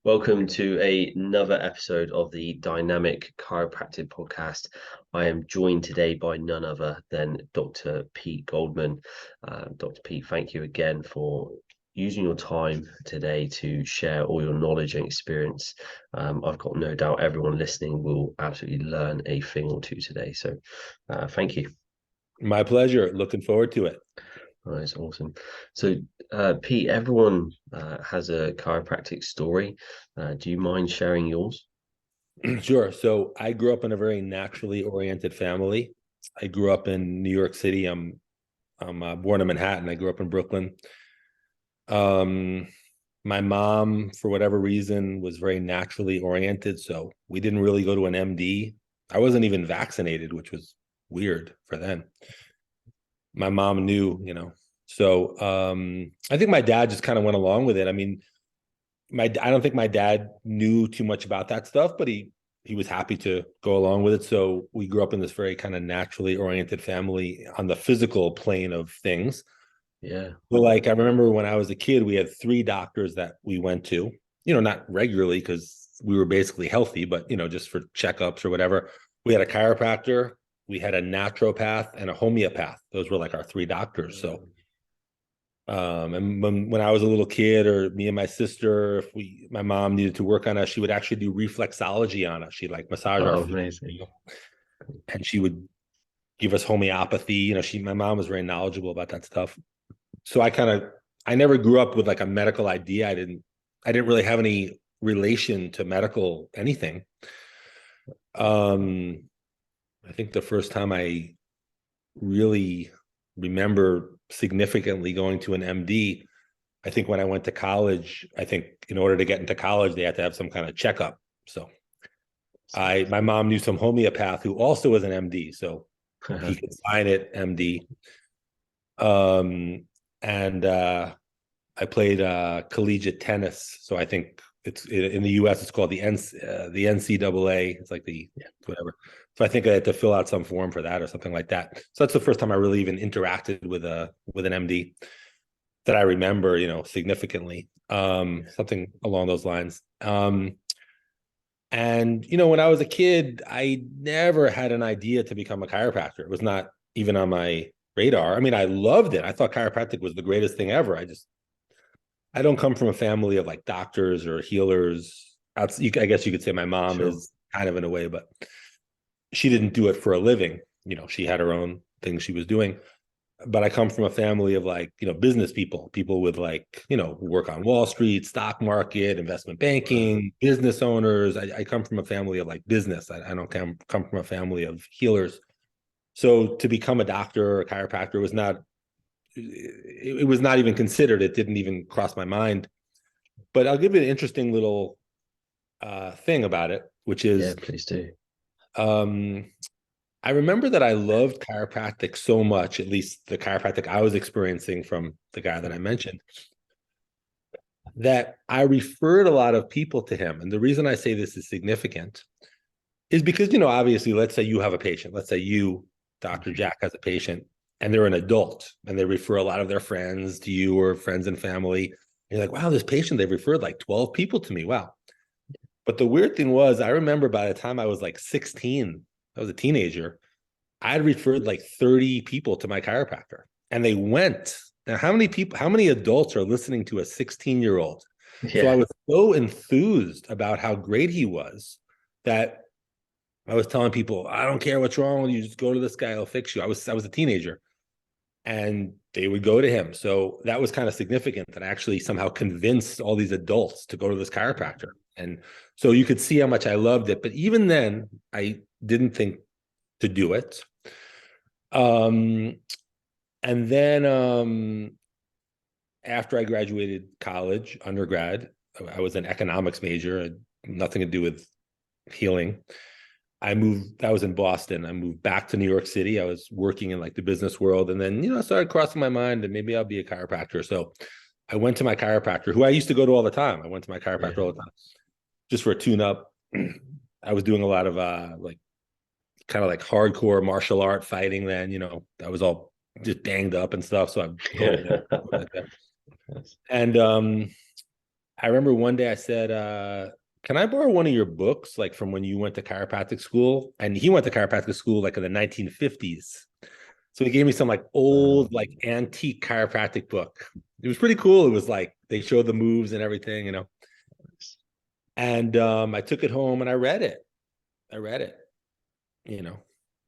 Welcome to another episode of the Dynamic Chiropractic Podcast. I am joined today by none other than Dr. Pete Goldman. Dr. Pete, thank you again for using your time today to share all your knowledge and experience. I've got no doubt everyone listening will absolutely learn a thing or two today. So thank you. My pleasure. Looking forward to it. That's awesome. So, Pete, everyone has a chiropractic story. Do you mind sharing yours? Sure. So I grew up in a very naturally oriented family. I grew up in New York City. I'm born in Manhattan. I grew up in Brooklyn. Um, my mom, for whatever reason, was very naturally oriented. So we didn't really go to an MD. I wasn't even vaccinated, which was weird for them. My mom knew. So I think my dad just kind of went along with it. I mean, I don't think my dad knew too much about that stuff, but he was happy to go along with it. So we grew up in this very kind of naturally oriented family on the physical plane of things. Yeah. But like I remember when I was a kid, we had three doctors that we went to, not regularly because we were basically healthy, but just for checkups or whatever. We had a chiropractor, we had a naturopath, and a homeopath. Those were like our three doctors. So and when I was a little kid, or me and my sister, my mom needed to work on us, she would actually do reflexology on us. She'd like massage our Oh, feet, amazing. and she would give us homeopathy. My mom was very knowledgeable about that stuff. So I never grew up with like a medical idea. I didn't really have any relation to medical anything. Um, I think the first time I really remember significantly going to an MD, I think when I went to college, I think in order to get into college, they had to have some kind of checkup. So my mom knew some homeopath who also was an MD, so he could sign it MD. And I played collegiate tennis, so I think it's in the U.S. It's called the NCAA. It's like the whatever. So I think I had to fill out some form for that or something like that. So that's the first time I really even interacted with an MD that I remember, significantly, something along those lines. And when I was a kid, I never had an idea to become a chiropractor. It was not even on my radar. I mean, I loved it. I thought chiropractic was the greatest thing ever. I don't come from a family of like doctors or healers. I guess you could say my mom Sure. is kind of in a way, but she didn't do it for a living. She had her own things she was doing. But I come from a family of like, business people with like, work on Wall Street, stock market, investment Wow. banking, business owners. I come from a family of like business. I don't come from a family of healers. So to become a doctor or a chiropractor it was not even considered. It didn't even cross my mind. But I'll give you an interesting little thing about it, which Yeah, is please do. um, I remember that I loved chiropractic so much, at least the chiropractic I was experiencing from the guy that I mentioned, that I referred a lot of people to him. And the reason I say this is significant is because, obviously, let's say you have a patient. Let's say you, Dr. Jack, has a patient and they're an adult and they refer a lot of their friends to you or friends and family. And you're like, wow, this patient, they've referred like 12 people to me. Wow. But the weird thing was, I remember by the time I was like 16, I was a teenager, I had referred like 30 people to my chiropractor and they went. Now, how many adults are listening to a 16-year-old? So I Yeah. was so enthused about how great he was that I was telling people, I don't care what's wrong with you, just go to this guy, he'll fix you. I was a teenager and they would go to him. So that was kind of significant that I actually somehow convinced all these adults to go to this chiropractor. And so you could see how much I loved it. But even then, I didn't think to do it. Um, and then after I graduated college, undergrad, I was an economics major, nothing to do with healing. I was in Boston. I moved back to New York City. I was working in like the business world. And then, I started crossing my mind that maybe I'll be a chiropractor. So I went to my chiropractor, who I used to go to all the time. I went to my chiropractor Yeah. all the time just for a tune up. I was doing a lot of like kind of like hardcore martial art fighting then, I was all just banged up and stuff. So I go Yeah. there like that. And I remember one day I said, can I borrow one of your books, like from when you went to chiropractic school? And he went to chiropractic school like in the 1950s. So he gave me some like old, like antique chiropractic book. It was pretty cool. It was like they showed the moves and everything, you know. And I took it home and I read it. I read it. You know,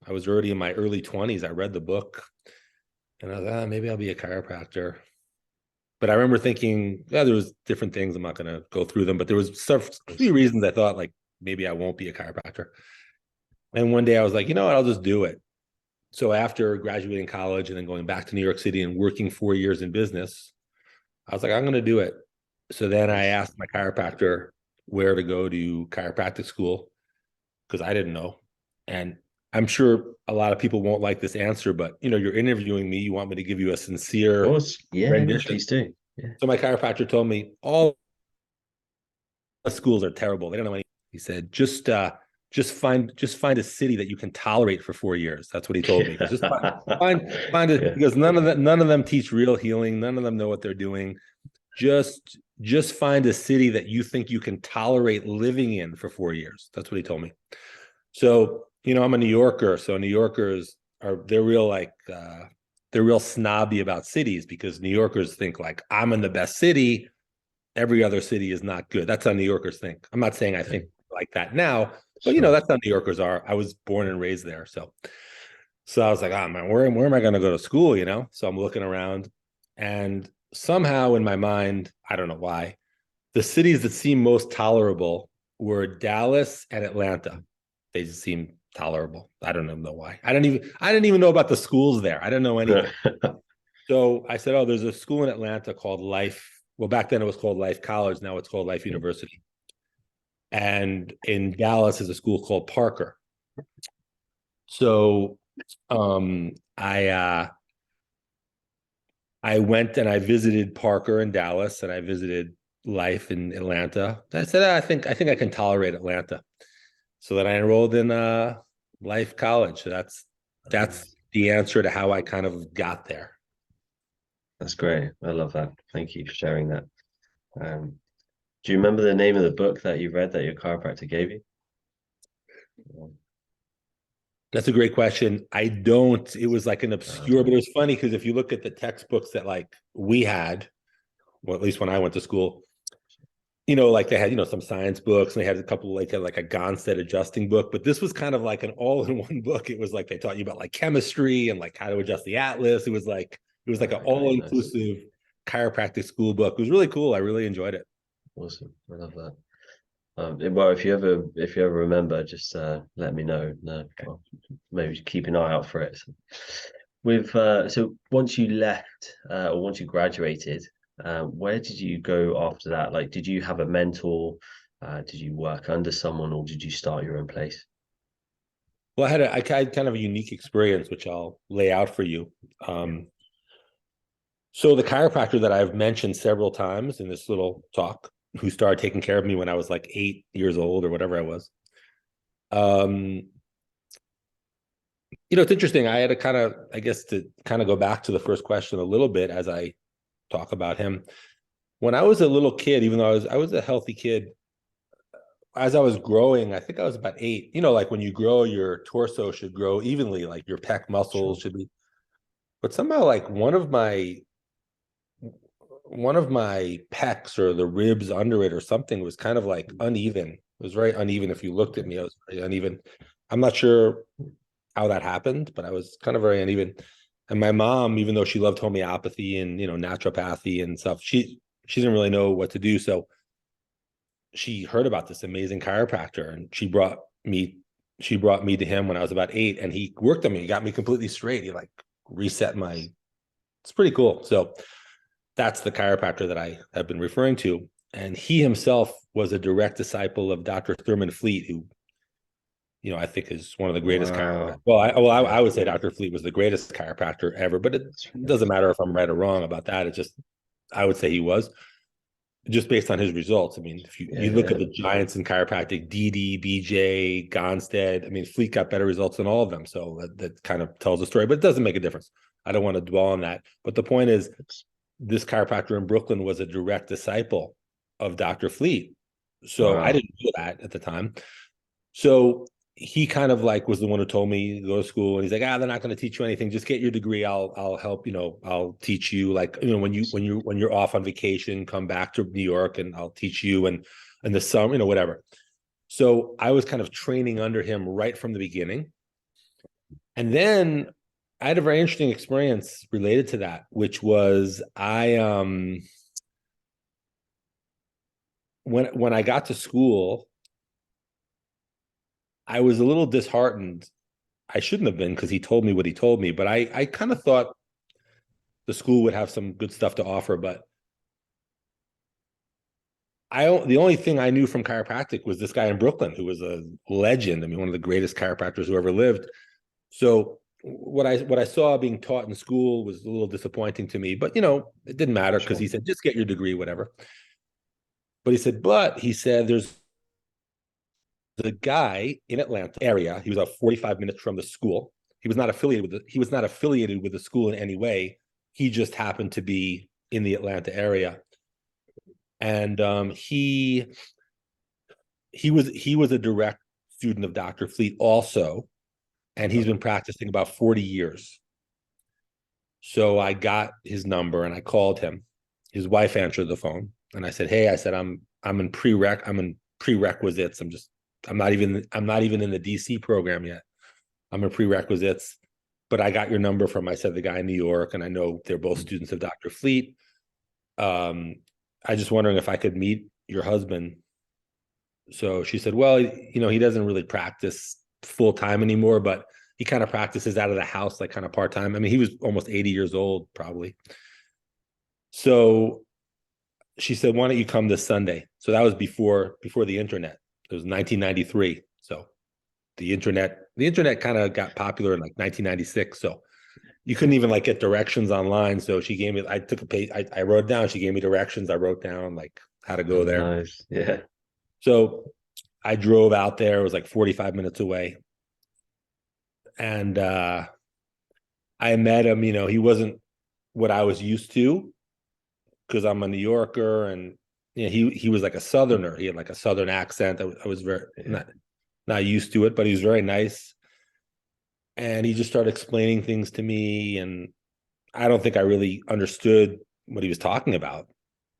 I was already in my early 20s. I read the book and I was like, maybe I'll be a chiropractor. But I remember thinking, yeah, there was different things. I'm not going to go through them, but there was some few reasons I thought like maybe I won't be a chiropractor. And one day I was like, you know what, I'll just do it. So after graduating college and then going back to New York City and working 4 years in business, I was like, I'm going to do it. So then I asked my chiropractor where to go to chiropractic school because I didn't know. And I'm sure a lot of people won't like this answer, but you know, you're interviewing me. You want me to give you a Of sincere course. Yeah, no, rendition. please do. Yeah. So my chiropractor told me all the schools are terrible. They don't know any. He said, just find a city that you can tolerate for 4 years. That's what he told me. He goes, just find it Yeah. because none of them teach real healing. None of them know what they're doing. Just find a city that you think you can tolerate living in for 4 years. That's what he told me. So, you know, I'm a New Yorker, so New Yorkers they're real like they're real snobby about cities because New Yorkers think like I'm in the best city, every other city is not good. That's how New Yorkers think. I'm not saying I think like that now, but you know, Sure. that's how New Yorkers are. I was born and raised there. So I was like, oh man, where am I going to go to school? You know? So I'm looking around and somehow in my mind, I don't know why, the cities that seem most tolerable were Dallas and Atlanta. They just seem tolerable. I don't know why. I didn't even know about the schools there. I didn't know anything. So I said, oh, there's a school in Atlanta called Life. Well, back then it was called Life College. Now it's called Life University. And in Dallas is a school called Parker. So um, I uh, I went and I visited Parker in Dallas and I visited Life in Atlanta. I said, I think I can tolerate Atlanta. So then I enrolled in Life College. So that's the answer to how I kind of got there. That's great. I love that. Thank you for sharing that. Um, do you remember the name of the book that you read that your chiropractor gave you? That's a great question. I don't. It was like an obscure, but Okay. it was funny because if you look at the textbooks that like we had, well, at least when I went to school, you know, like they had, you know, some science books and they had a couple like a Gonstead adjusting book, but this was kind of like an all-in-one book. It was like they taught you about like chemistry and like how to adjust the atlas. It was like an Okay, nice. all-inclusive chiropractic school book. It was really cool. I really enjoyed it. Awesome. I love that. Well, if you ever remember, just let me know. No, Okay. well, maybe keep an eye out for it. So once you left or once you graduated, where did you go after that? Like, did you have a mentor? Did you work under someone, or did you start your own place? Well, I had kind of a unique experience, which I'll lay out for you. Yeah, So the chiropractor that I've mentioned several times in this little talk, who started taking care of me when I was like 8 years old or whatever I was. Um, you know, it's interesting. I had to kind of, I guess, to kind of go back to the first question a little bit as I talk about him. When I was a little kid, even though I was a healthy kid, as I was growing, I think I was about 8. You know, like when you grow, your torso should grow evenly, like your pec muscles sure. should be. But somehow, like one of my pecs or the ribs under it or something was kind of like uneven. It was very uneven. If you looked at Okay. me, I was very uneven. I'm not sure how that happened, but I was kind of very uneven. And my mom, even though she loved homeopathy and naturopathy and stuff, she didn't really know what to do. So she heard about this amazing chiropractor and she brought me to him when I was about 8 and he worked on me. He got me completely straight. He like reset my it's pretty cool. So that's the chiropractor that I have been referring to. And he himself was a direct disciple of Dr. Thurman Fleet, who, you know, I think is one of the greatest chiropractors. Wow. Well, I Yeah, would say Dr. Fleet was the greatest chiropractor ever, but it that's doesn't fantastic. matter if I'm right or wrong about that. It's just, I would say he was just based on his results. I mean, if you Yeah, look at yeah. the giants in chiropractic, DD, BJ, Gonstead, I mean, Fleet got better results than all of them. So that kind of tells a story, but it doesn't make a difference. I don't want to dwell on that. But the point is, this chiropractor in Brooklyn was a direct disciple of Dr. Fleet. So I Wow. didn't know that at the time. So he kind of like was the one who told me to go to school, and he's like, they're not going to teach you anything. Just get your degree. I'll help. I'll teach you. Like, when you're off on vacation, come back to New York, and I'll teach you. And in the summer, whatever. So I was kind of training under him right from the beginning. And then I had a very interesting experience related to that, which was when I got to school, I was a little disheartened. I shouldn't have been, because he told me what he told me, but I kind of thought the school would have some good stuff to offer. But the only thing I knew from chiropractic was this guy in Brooklyn who was a legend. I mean, one of the greatest chiropractors who ever lived. So what I saw being taught in school was a little disappointing to me, but it didn't matter, because Sure. he said, just get your degree, whatever. But he said there's the guy in Atlanta area. He was about 45 minutes from the school. He was not affiliated with the school in any way. He just happened to be in the Atlanta area. And he was a direct student of Dr. Fleet also, and he's been practicing about 40 years. So I got his number and I called him. His wife answered the phone, and I said, "Hey," I said, I'm in prerequisites. I'm not even in the DC program yet. I'm in prerequisites, but I got your number from, I said, the guy in New York, and I know they're both students of Dr. Fleet. I just wondering if I could meet your husband. So she said, well, he doesn't really practice full time anymore, but he kind of practices out of the house, like kind of part time. I mean, he was almost 80 years old, probably. So she said, why don't you come this Sunday? So that was before the internet. It was 1993. So the internet kind of got popular in like 1996. So you couldn't even like get directions online. So she gave me, I took a page, I wrote down, she gave me directions. I wrote down like how to go there. Nice. Yeah. So I drove out there. It was like 45 minutes away. And I met him. He wasn't what I was used to, because I'm a New Yorker, and he was like a Southerner. He had like a Southern accent. I was very Yeah. not used to it, but he was very nice. And he just started explaining things to me, and I don't think I really understood what he was talking about,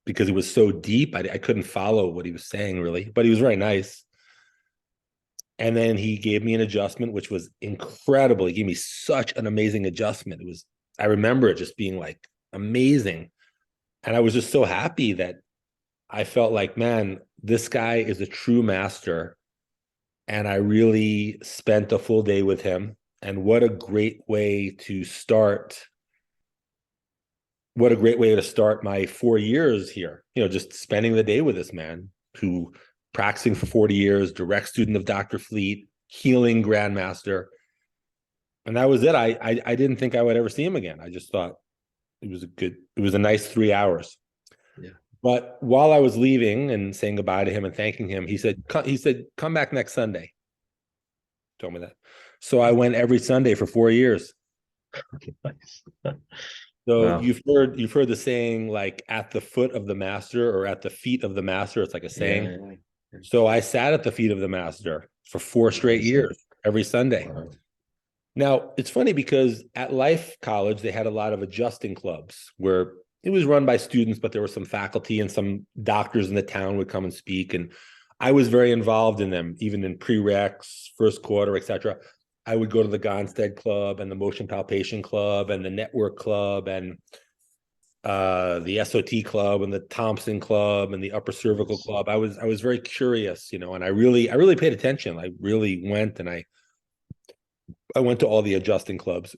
because it was so deep. I couldn't follow what he was saying really, but he was very nice. And then he gave me an adjustment, which was incredible. He gave me such an amazing adjustment. I remember it just being like amazing. And I was just so happy that I felt like, man, this guy is a true master. And I really spent a full day with him. And what a great way to start my 4 years here. Just spending the day with this man who practicing for 40 years, direct student of Dr. Fleet, healing grandmaster. And that was it. I didn't think I would ever see him again. I just thought it was a nice 3 hours. Yeah. But while I was leaving and saying goodbye to him and thanking him, he said, come back next Sunday. Told me that. So I went every Sunday for 4 years. Nice. So Wow. you've heard the saying, like, at the foot of the master or at the feet of the master. It's like a saying. Yeah. So I sat at the feet of the master for 4 straight years, Amazing. every Sunday. Wow. Now, it's funny because at Life College, they had a lot of adjusting clubs where it was run by students, but there was some faculty and some doctors in the town would come and speak. And I was very involved in them, even in prereqs, first quarter, etc. I would go to the Gonstead Club and the Motion Palpation Club and the Network Club and the SOT Club and the Thompson Club and the Upper Cervical Nice. Club. I was very curious, and I really paid attention. I really went, and I went to all the adjusting clubs,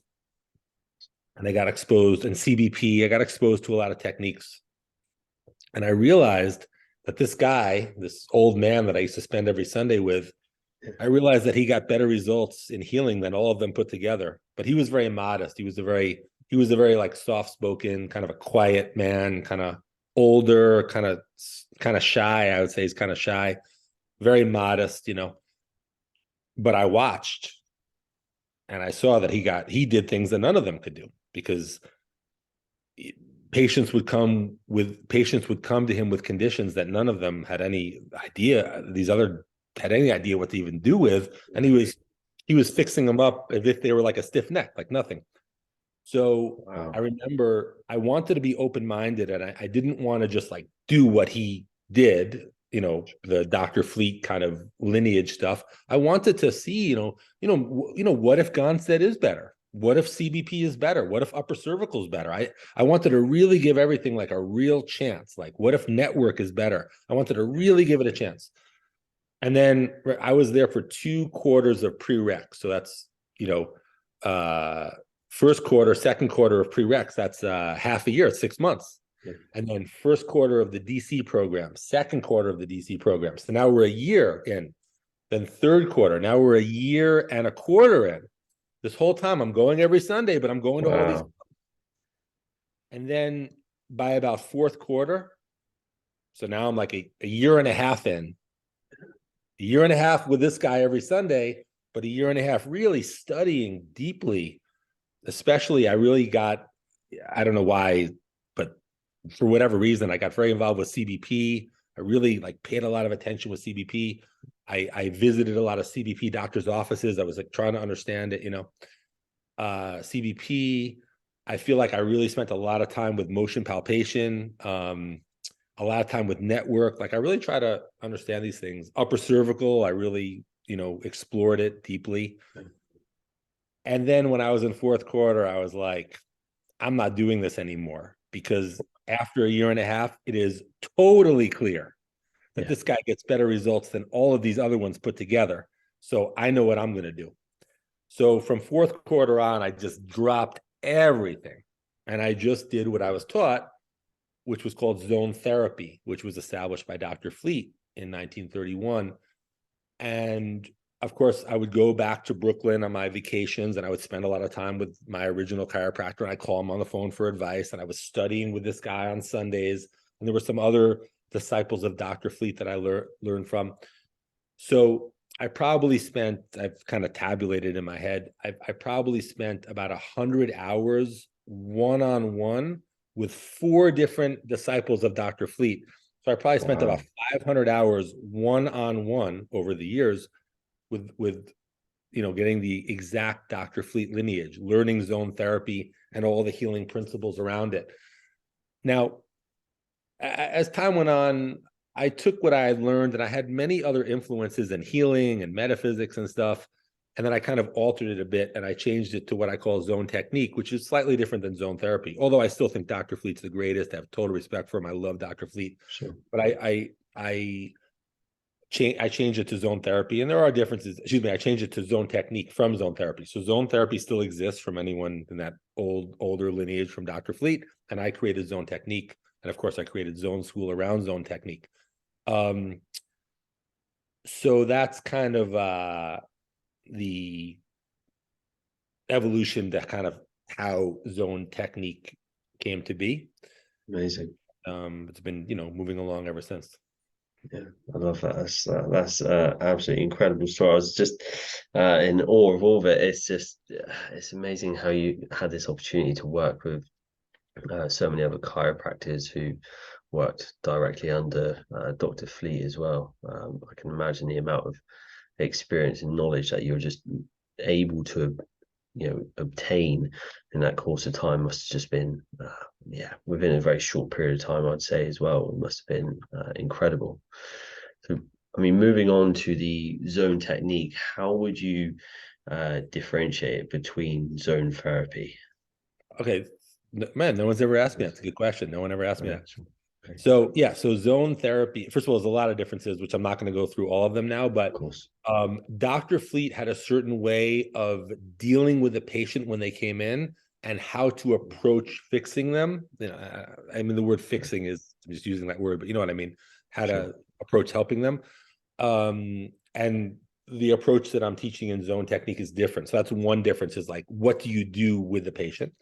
and I got exposed, and CBP. I got exposed to a lot of techniques, and I realized that this old man that I used to spend every Sunday with, I realized that he got better results in healing than all of them put together. But he was very modest. He was a very like soft-spoken, kind of a quiet man, kind of older, kind of shy. I would say he's kind of shy, very modest. But I watched, and I saw that he did things that none of them could do, because patients would come to him with conditions that none of them had any idea, these other had any idea what to even do with, and he was fixing them up as if they were like a stiff neck, like nothing. So I Wow. remember I wanted to be open-minded, and I didn't want to just like do what he did, the Dr. Fleet kind of lineage stuff. I wanted to see, what if Gonstead is better? What if CBP is better? What if upper cervical is better? I wanted to really give everything like a real chance. Like, what if network is better? I wanted to really give it a chance. And then I was there for 2 quarters of prereq. So that's, uh, first quarter, second quarter of prereqs. That's half a year, 6 months. Yeah. And then first quarter of the DC program, second quarter of the DC program. So now we're a year in. Then third quarter, now we're a year and a quarter in. This whole time I'm going every Sunday, but I'm going to all these. Wow. And then by about fourth quarter, so now I'm like a year and a half in, a year and a half with this guy every Sunday, but a year and a half really studying deeply. Especially, I really got, I don't know why, but for whatever reason, I got very involved with CBP. I really like paid a lot of attention with CBP. I visited a lot of CBP doctors' offices. I was like trying to understand it, CBP. I feel like I really spent a lot of time with motion palpation, a lot of time with network. Like I really try to understand these things. Upper cervical, I really, explored it deeply. And then when I was in fourth quarter, I was like, I'm not doing this anymore, because after a year and a half, it is totally clear that Yeah. this guy gets better results than all of these other ones put together. So I know what I'm going to do. So from fourth quarter on, I just dropped everything. And I just did what I was taught, which was called zone therapy, which was established by Dr. Fleet in 1931. And of course, I would go back to Brooklyn on my vacations, and I would spend a lot of time with my original chiropractor. And I call him on the phone for advice. And I was studying with this guy on Sundays. And there were some other disciples of Dr. Fleet that I learned from. So I've kind of tabulated in my head, I probably spent about 100 hours one-on-one with 4 different disciples of Dr. Fleet. So I probably spent Wow. about 500 hours one-on-one over the years with getting the exact Dr. Fleet lineage, learning zone therapy and all the healing principles around it. Now, as time went on, I took what I had learned, and I had many other influences in healing and metaphysics and stuff. And then I kind of altered it a bit, and I changed it to what I call zone technique, which is slightly different than zone therapy. Although I still think Dr. Fleet's the greatest. I have total respect for him. I love Dr. Fleet. Sure. But I changed it to zone therapy, and there are differences. Excuse me, I changed it to zone technique from zone therapy. So zone therapy still exists from anyone in that older lineage from Dr. Fleet, and I created zone technique. And of course, I created zone school around zone technique. So that's kind of the evolution to kind of how zone technique came to be. Amazing. It's been, moving along ever since. Yeah, I love that. That's absolutely incredible story. I was just in awe of all of it. It's amazing how you had this opportunity to work with so many other chiropractors who worked directly under Dr. Fleet as well. I can imagine the amount of experience and knowledge that you're just able to obtain in that course of time must have just been within a very short period of time, I'd say as well. It must have been incredible. So I mean, moving on to the zone technique, how would you differentiate between zone therapy? Okay, man, no one's ever asked me. That's a good question. No one ever asked me that. Okay. So yeah, so zone therapy. First of all, there's a lot of differences, which I'm not going to go through all of them now. Of But course. Dr. Fleet had a certain way of dealing with a patient when they came in, and how to approach fixing them. I mean, the word fixing is, I'm just using that word, but you know what I mean. How Sure. to approach helping them, and the approach that I'm teaching in zone technique is different. So that's one difference. Is like, what do you do with the patient?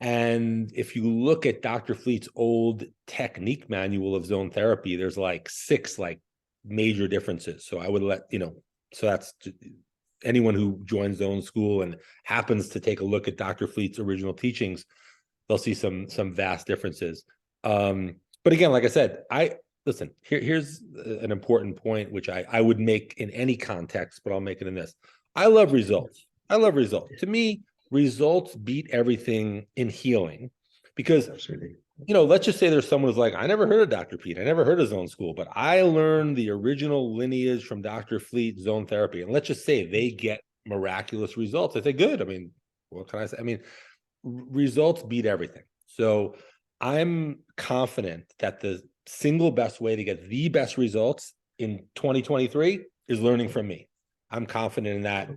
And if you look at Dr. Fleet's old technique manual of zone therapy, there's like 6 like major differences. So I would so that's anyone who joins Zone School and happens to take a look at Dr. Fleet's original teachings, they'll see some vast differences. But again, like I said, listen, here's an important point, which I would make in any context, but I'll make it in this. I love results. I love results. To me, results beat everything in healing, because Absolutely. let's just say there's someone who's like, I never heard of Dr. Pete. I never heard of Zone School, but I learned the original lineage from Dr. Fleet Zone Therapy. And let's just say they get miraculous results. I say, good. I mean, what can I say? I mean, results beat everything. So I'm confident that the single best way to get the best results in 2023 is learning from me. I'm confident in that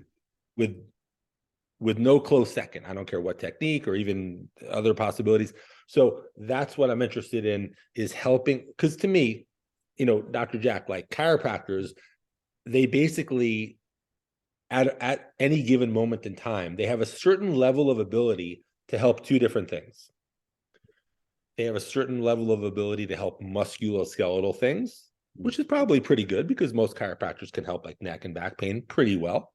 with no close second. I don't care what technique or even other possibilities. So that's what I'm interested in, is helping. Because to me, Dr. Jack, like chiropractors, they basically, at any given moment in time, they have a certain level of ability to help two different things. They have a certain level of ability to help musculoskeletal things, which is probably pretty good because most chiropractors can help like neck and back pain pretty well.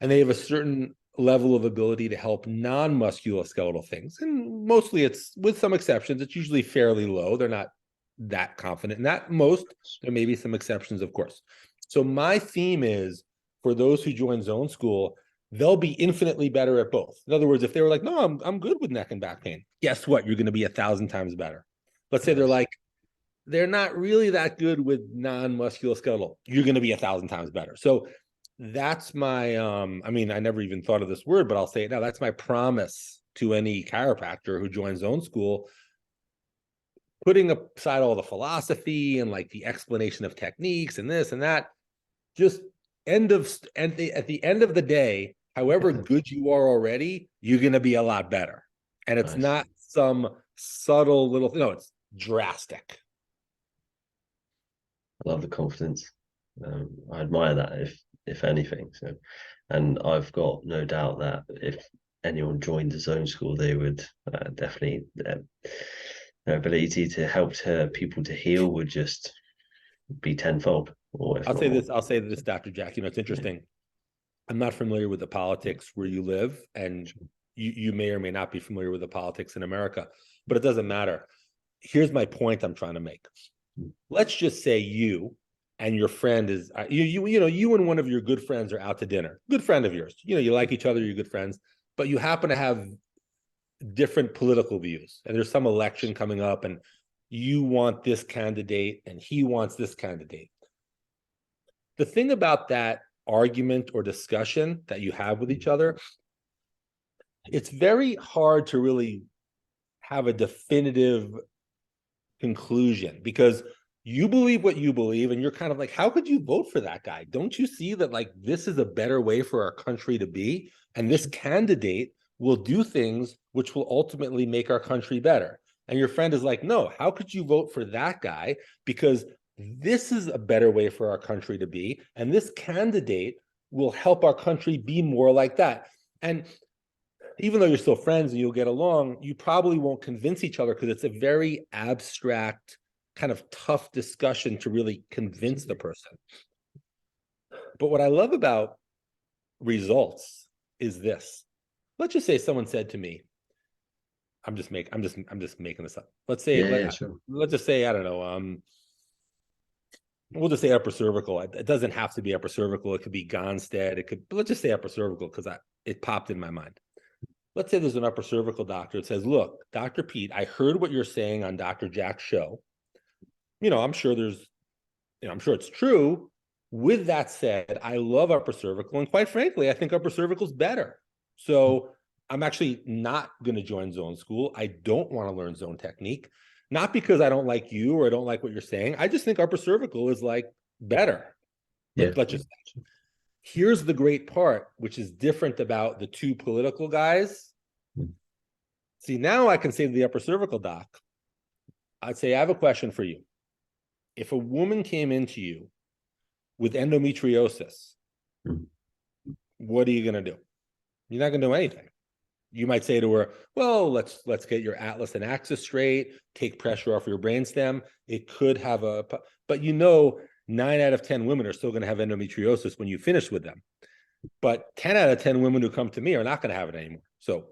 And they have a certain level of ability to help non-musculoskeletal things. And mostly, it's, with some exceptions, it's usually fairly low. They're not that confident in that. Most, there may be some exceptions, of course. So my theme is, for those who join Zone School, they'll be infinitely better at both. In other words, if they were like, no, I'm good with neck and back pain, guess what? You're going to be 1,000 times better. Let's say they're like, they're not really that good with non-musculoskeletal, you're going to be 1,000 times better. So that's my, I mean, I never even thought of this word, but I'll say it now. That's my promise to any chiropractor who joins Zone School, putting aside all the philosophy and like the explanation of techniques and this and that. Just at the end of the day, however good you are already, you're going to be a lot better. And it's not some subtle little, no, it's drastic. I love the confidence. I admire that, if anything. So, and I've got no doubt that if anyone joined the Zone School, they would definitely, their ability to help people to heal would just be tenfold. Or if I'll not say more. this. I'll say this, Dr. Jack. It's interesting. Yeah. I'm not familiar with the politics where you live, and you may or may not be familiar with the politics in America, but it doesn't matter. Here's my point I'm trying to make. Let's just say you and your friend is you and one of your good friends are out to dinner. Good friend of yours. You like each other, you're good friends, but you happen to have different political views, and there's some election coming up, and you want this candidate and he wants this candidate. The thing about that argument or discussion that you have with each other, it's very hard to really have a definitive conclusion, because you believe what you believe, and you're kind of like, how could you vote for that guy? Don't you see that like this is a better way for our country to be, and this candidate will do things which will ultimately make our country better? And your friend is like, no, how could you vote for that guy? Because this is a better way for our country to be, and this candidate will help our country be more like that. And even though you're still friends and you'll get along, you probably won't convince each other, because it's a very abstract, kind of tough discussion to really convince the person. But what I love about results is this. Let's just say someone said to me, I'm just making this up. Let's say, Sure. let's just say, I don't know, we'll just say upper cervical. It doesn't have to be upper cervical. It could be Gonstead. Let's just say upper cervical, because it popped in my mind. Let's say there's an upper cervical doctor that says, look, Dr. Pete, I heard what you're saying on Dr. Jack's show. I'm sure I'm sure it's true. With that said, I love upper cervical. And quite frankly, I think upper cervical is better. So I'm actually not going to join Zone School. I don't want to learn zone technique, not because I don't like you or I don't like what you're saying. I just think upper cervical is like better. Yeah. Let's just, here's the great part, which is different about the two political guys. See, now I can say to the upper cervical doc, I'd say, I have a question for you. If a woman came into you with endometriosis, what are you going to do? You're not going to do anything. You might say to her, well, let's get your atlas and axis straight, take pressure off your brainstem. It could have but 9 out of 10 women are still going to have endometriosis when you finish with them. But 10 out of 10 women who come to me are not going to have it anymore. So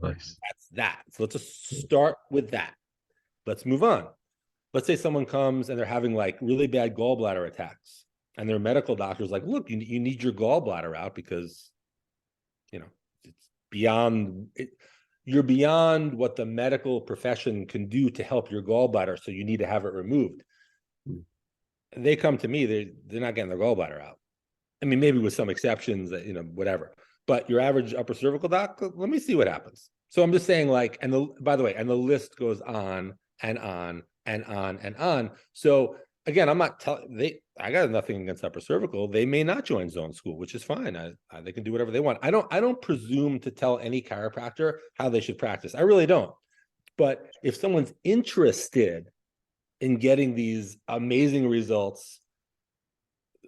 Nice. that's that. So let's just start with that. Let's move on. Let's say someone comes and they're having like really bad gallbladder attacks, and their medical doctor's like, look, you need your gallbladder out because, you know, it's beyond it, you're beyond what the medical profession can do to help your gallbladder, so you need to have it removed. Mm. They come to me, they're not getting their gallbladder out. I mean, maybe with some exceptions that, whatever. But your average upper cervical doc, let me see what happens. So I'm just saying, like, and by the way, and the list goes on and on and on and on. So again, I'm not telling I got nothing against upper cervical. They may not join zone school, which is fine. They can do whatever they want. I don't presume to tell any chiropractor how they should practice. I really don't. But if someone's interested in getting these amazing results,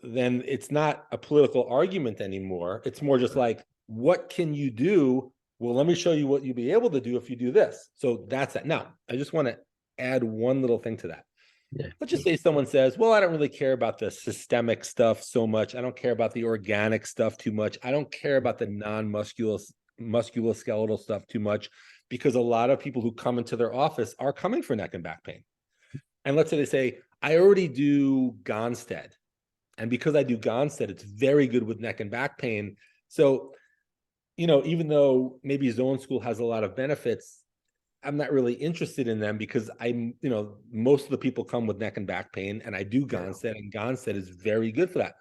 then it's not a political argument anymore. It's more just like, what can you do? Well, let me show you what you'll be able to do if you do this. So that's that. Now, I just want to add one little thing to that. Yeah. Let's just say someone says, well, I don't really care about the systemic stuff so much. I don't care about the organic stuff too much. I don't care about the musculoskeletal stuff too much, because a lot of people who come into their office are coming for neck and back pain. And let's say they say, I already do Gonstead. And because I do Gonstead, it's very good with neck and back pain. So, even though maybe zone school has a lot of benefits, I'm not really interested in them because most of the people come with neck and back pain, and I do Gonstead, and Gonstead is very good for that.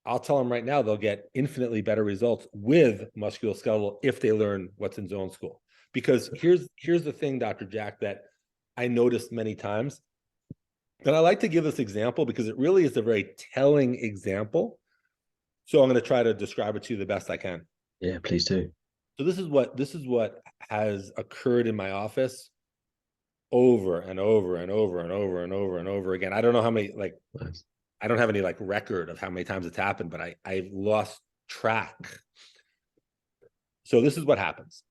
I'll tell them right now, they'll get infinitely better results with musculoskeletal if they learn what's in zone school. Because here's the thing, Dr. Jack, that I noticed many times. And I like to give this example because it really is a very telling example. So I'm going to try to describe it to you the best I can. Yeah, please do. So this is what has occurred in my office over and over and over and over and over and over again. I don't know how many, like, Nice. I don't have any like record of how many times it's happened, but I've lost track. So this is what happens.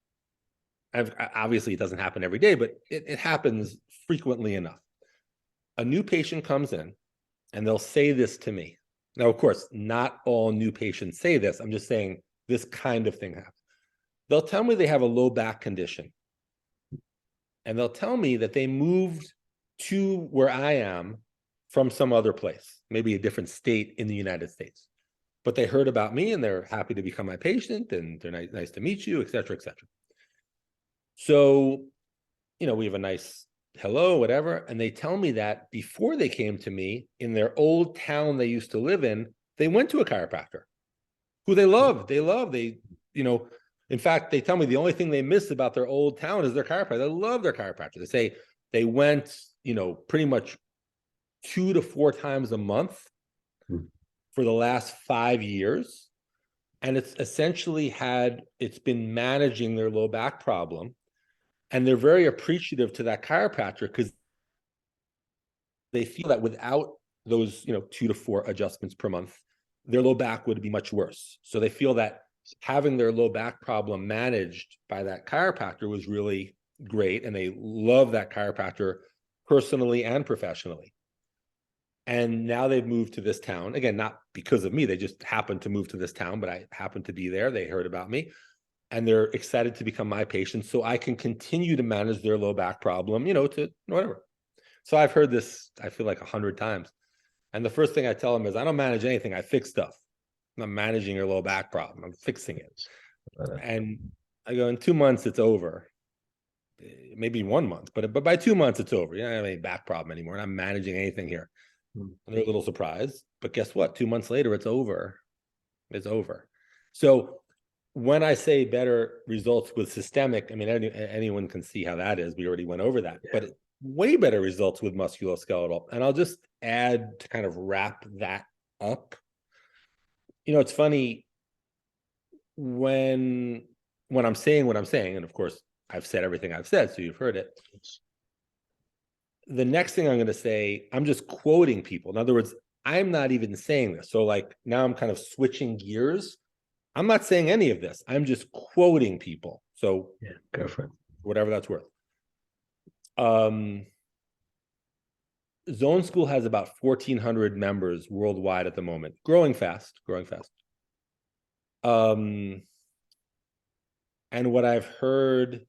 Obviously it doesn't happen every day, but it happens frequently enough. A new patient comes in and they'll say this to me. Now, of course, not all new patients say this. I'm just saying this kind of thing happens. They'll tell me they have a low back condition. And they'll tell me that they moved to where I am from some other place, maybe a different state in the United States. But they heard about me and they're happy to become my patient and they're nice to meet you, et cetera, et cetera. So, we have a nice hello, whatever. And they tell me that before they came to me in their old town they used to live in, they went to a chiropractor who they love. In fact, they tell me the only thing they miss about their old town is their chiropractor. They love their chiropractor. They say they went, pretty much 2 to 4 times a month for the last 5 years. And it's essentially it's been managing their low back problem. And they're very appreciative to that chiropractor because they feel that without those, 2 to 4 adjustments per month, their low back would be much worse. So they feel that having their low back problem managed by that chiropractor was really great. And they love that chiropractor personally and professionally. And now they've moved to this town. Again, not because of me. They just happened to move to this town, but I happened to be there. They heard about me. And they're excited to become my patient so I can continue to manage their low back problem, to whatever. So I've heard this, I feel like 100 times. And the first thing I tell them is, I don't manage anything. I fix stuff. I'm not managing your low back problem. I'm fixing it. And I go, in 2 months, it's over. Maybe 1 month, but by 2 months, it's over. You don't have any back problem anymore. And I'm managing anything here. And they're a little surprised. But guess what? 2 months later, it's over. It's over. So when I say better results with systemic, I mean, anyone can see how that is. We already went over that. But way better results with musculoskeletal. And I'll just add to kind of wrap that up. It's funny when I'm saying what I'm saying, and of course, I've said everything I've said, so you've heard it. The next thing I'm going to say, I'm just quoting people. In other words, I'm not even saying this. So like now I'm kind of switching gears. I'm not saying any of this. I'm just quoting people. So yeah, go for it. Whatever that's worth. Zone School has about 1,400 members worldwide at the moment, growing fast. And what I've heard,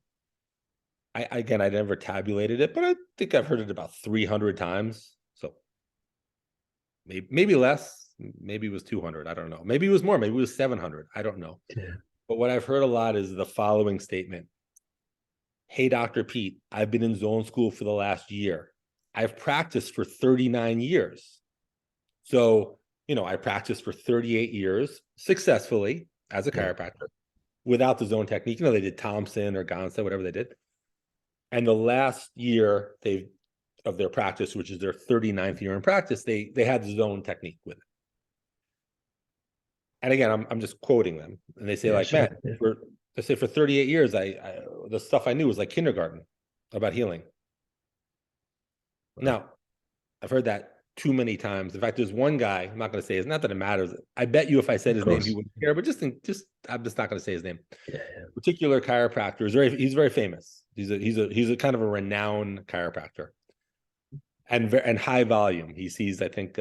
I never tabulated it, but I think I've heard it about 300 times. So maybe less, maybe it was 200. I don't know. Maybe it was more. Maybe it was 700. I don't know. Yeah. But what I've heard a lot is the following statement. Hey, Dr. Pete, I've been in zone school for the last year. I've practiced for 39 years. So, I practiced for 38 years successfully as a Yeah. chiropractor without the zone technique. They did Thompson or Gonsa, whatever they did. And the last year of their practice, which is their 39th year in practice, they had the zone technique with it. And again, I'm just quoting them, and they say Yeah, like, man, sure. Yeah. they say for 38 years, the stuff I knew was like kindergarten about healing. Now, I've heard that too many times. In fact, there's one guy, I'm not going to say his, not that it matters. I bet you if I said Of his name, he course. wouldn't care, but I'm just not going to say his name. Yeah. Particular chiropractor he's very famous. He's a kind of a renowned chiropractor and high volume. He sees, I think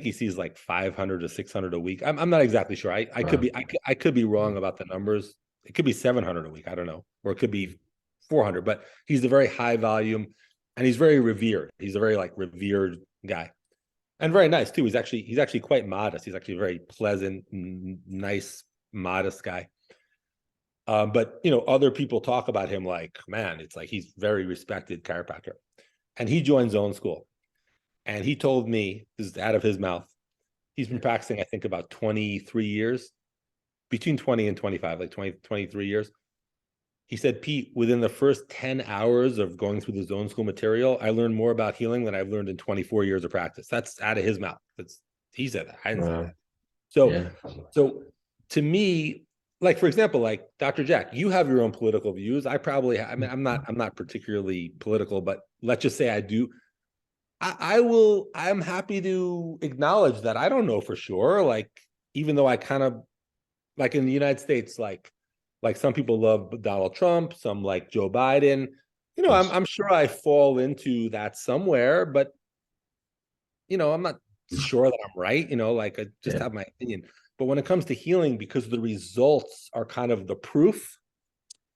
he sees like 500 to 600 a week. I'm not exactly sure. I could Wow. be I could be wrong about the numbers. It could be 700 a week. I don't know, or it could be 400. But he's a very high volume, and he's very revered. He's a very like revered guy, and very nice too. He's actually quite modest. He's actually a very pleasant, nice, modest guy. But other people talk about him like, man, it's like he's very respected chiropractor, and he joined Zone School. And he told me, this is out of his mouth, he's been practicing, I think, about 23 years, between 20 and 25, like 20, 23 years. He said, Pete, within the first 10 hours of going through the Zone School material, I learned more about healing than I've learned in 24 years of practice. That's out of his mouth. He said that. I didn't say Wow. that. So, Yeah. so to me, like, for example, like Dr. Jack, you have your own political views. I mean, I'm not particularly political, but let's just say I do. I'm happy to acknowledge that I don't know for sure. Like, even though I kind of like in the United States, like some people love Donald Trump, some like Joe Biden. Of I'm course. sure I fall into that somewhere, but I'm not sure that I'm right. Like I just Yeah. have my opinion. But when it comes to healing, because the results are kind of the proof,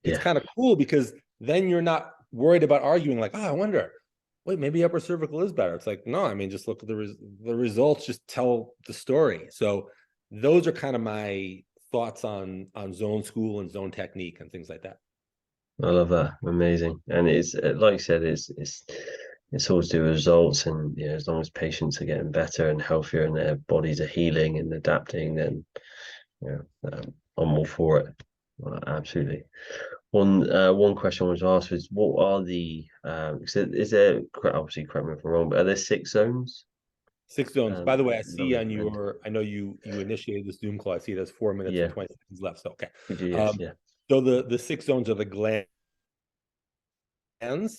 it's Yeah. kind of cool because then you're not worried about arguing like, oh, I wonder, wait, maybe upper cervical is better. It's like, no, I mean, just look at the results, just tell the story. So those are kind of my thoughts on zone school and zone technique and things like that. I love that. Amazing. And it's like you said, it's all to do with results, and as long as patients are getting better and healthier and their bodies are healing and adapting, then I'm all for it. Absolutely. One question I wanted to ask was, what are the is there, obviously correct me if I'm wrong, but are there 6 zones Six zones. By the way, I that see on recommend? I know you initiated the Zoom call. I see there's 4 minutes and Yeah, 20 seconds left. So okay. we do. Yes, Um, yeah. so the six zones are the glands,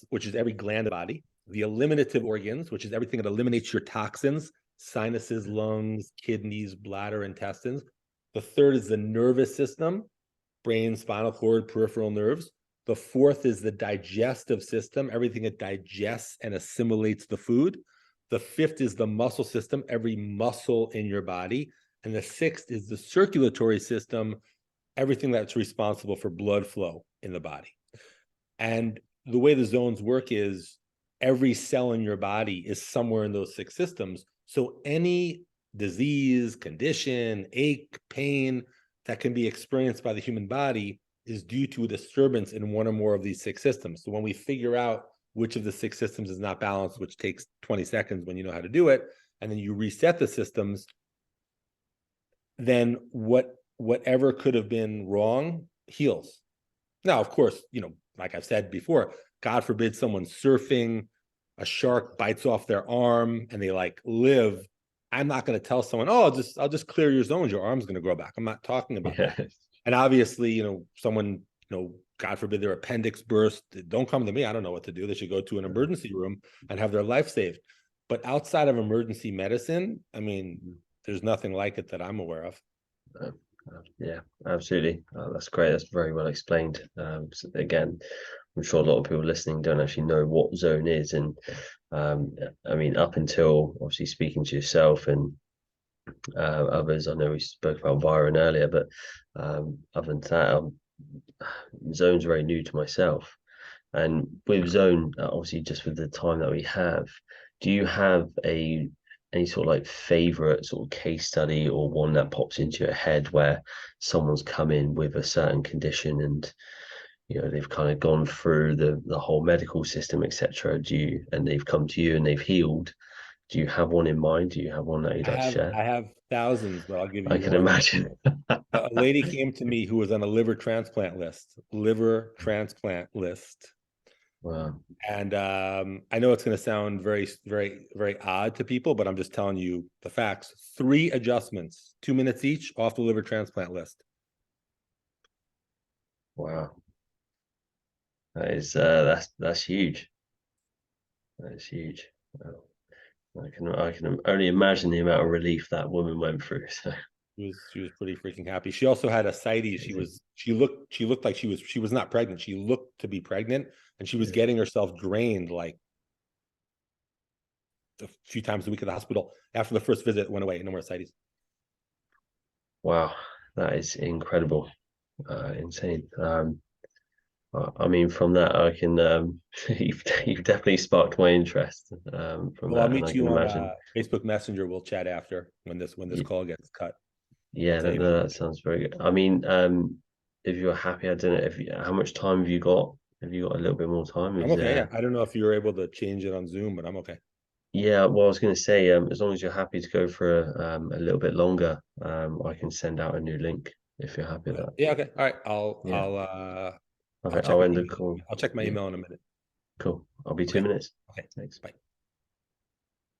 which is every gland of the body, the eliminative organs, which is everything that eliminates your toxins, sinuses, lungs, kidneys, bladder, intestines. The third is the nervous system, brain, spinal cord, peripheral nerves. The fourth is the digestive system, everything that digests and assimilates the food. The fifth is the muscle system, every muscle in your body. And the sixth is the circulatory system, everything that's responsible for blood flow in the body. And the way the zones work is every cell in your body is somewhere in those six systems. So any disease, condition, ache, pain that can be experienced by the human body is due to a disturbance in one or more of these six systems. So when we figure out which of the six systems is not balanced, which takes 20 seconds when you know how to do it, and then you reset the systems, then whatever could have been wrong heals. Now, of course, like I've said before, God forbid someone's surfing, a shark bites off their arm, and they like live. I'm not going to tell someone, oh, I'll just clear your zones, your arm's going to grow back. I'm not talking about Yeah. that. And obviously, someone, God forbid their appendix burst, don't come to me. I don't know what to do. They should go to an emergency room and have their life saved. But outside of emergency medicine, I mean, there's nothing like it that I'm aware of. Yeah, absolutely. That's great. That's very well explained. So again, I'm sure a lot of people listening don't actually know what zone is, and I mean, up until obviously speaking to yourself and Others, I know we spoke about Viron earlier, but other than that, Zone's very new to myself. And with Zone, obviously, just with the time that we have, do you have a any sort of like favorite sort of case study or one that pops into your head where someone's come in with a certain condition and they've kind of gone through the whole medical system, etc. Do you and they've come to you and they've healed? Do you have one in mind? Do you have one that you'd like to share? I have thousands, but I'll give I you can one. imagine. A lady came to me who was on a liver transplant list. Wow. And I know it's going to sound very, very, very odd to people, but I'm just telling you the facts. 3 adjustments, 2 minutes each, off the liver transplant list. Wow. That is that's huge. That is huge. Wow. I can only imagine the amount of relief that woman went through. So She was pretty freaking happy. She also had ascites. amazing. She looked like she was not pregnant. She looked to be pregnant, and she was Yeah. getting herself drained like a few times a week at the hospital. After the first visit, it went away. No more ascites. Wow, that is incredible, insane. I mean, from that, I can you've definitely sparked my interest from Well, I'll that, and meet I can you on imagine. Facebook Messenger. We'll chat after when this y- call gets cut. I'll Yeah, tell you more. that sounds very good. I mean, if you're happy, I don't know if how much time have you got? Have you got a little bit more time? I'm Is okay. there? Yeah, I don't know if you were able to change it on Zoom, but I'm okay. Yeah, well, I was going to say, as long as you're happy to go for a little bit longer, I can send out a new link if you're happy with Okay. that. Yeah. Okay. All right. Yeah. I'll Okay, check I'll my end the email. call. I'll check my Yeah, email in a minute. cool. I'll be two Okay. minutes. Okay. Thanks. Bye.